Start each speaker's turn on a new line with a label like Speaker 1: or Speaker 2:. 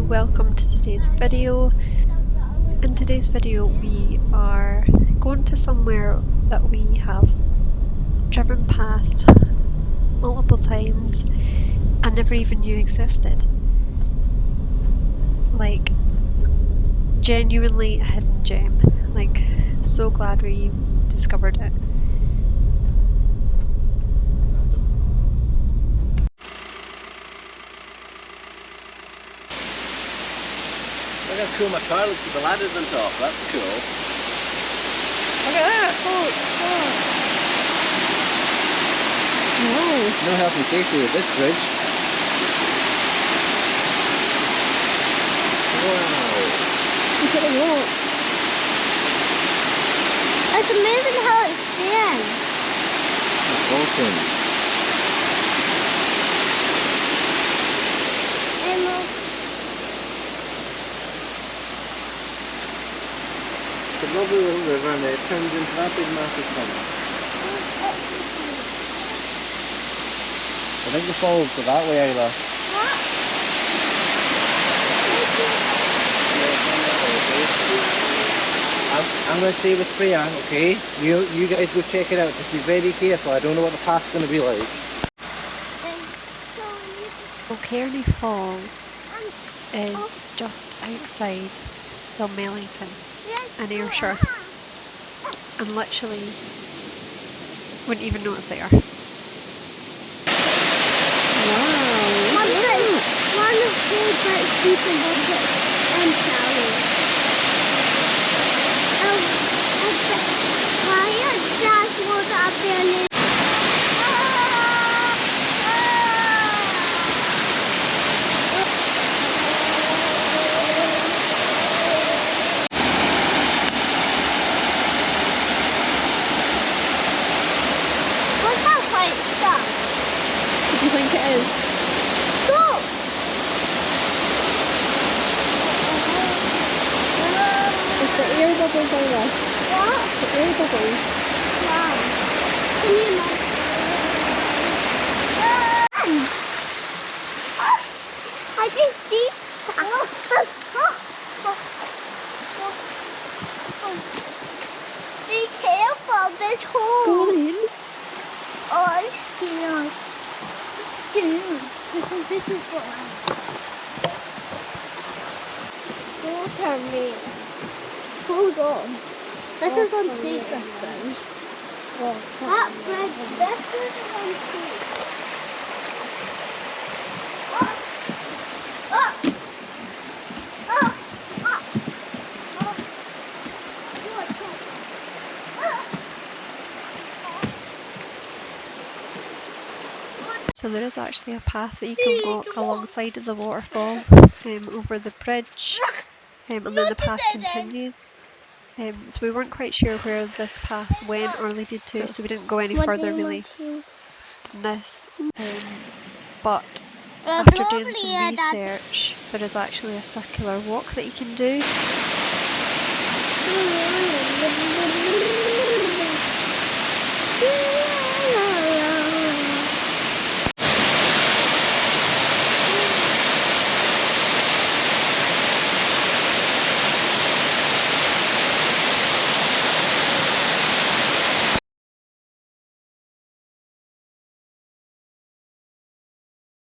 Speaker 1: welcome to today's video. In today's video we are going to somewhere that we have driven past multiple times and never even knew existed. Like, genuinely a hidden gem. Like, so glad we discovered it.
Speaker 2: Look how cool my car looks with the ladders on top. That's cool. Look at that! No health and safety with this bridge. Wow.
Speaker 3: Look at the rocks. It's amazing how it's staying.
Speaker 2: That's awesome. It's a lovely little river and it turns into that big massive tunnel. I think the falls are that way, Ayla. I'm going to stay with Freya, okay? You guys go check it out. Just be very careful. I don't know what the path's going to be like.
Speaker 1: Dalcairney Falls is just outside Dalmellington in Ayrshire, and literally wouldn't even know it's there. Wow!
Speaker 3: One of the best people bucket and Sally. Why is that was up there? What's that white stuff?
Speaker 1: What do you think it is?
Speaker 3: Stop!
Speaker 1: It's the air bubbles, Ayla.
Speaker 3: What?
Speaker 1: It's the air bubbles.
Speaker 3: Wow. Can you imagine? I can see Be careful, this hole.
Speaker 1: Go in.
Speaker 3: Oh, I'm scared. Dude, this is what Look at me. Hold on. This is unsafe, this bridge. That bridge, this is unsafe.
Speaker 1: So there is actually a path that you can walk alongside of the waterfall, over the bridge, and then the path continues. So we weren't quite sure where this path went or leaded to, so we didn't go any further really than this. But after doing some research, there is actually a circular walk that you can do.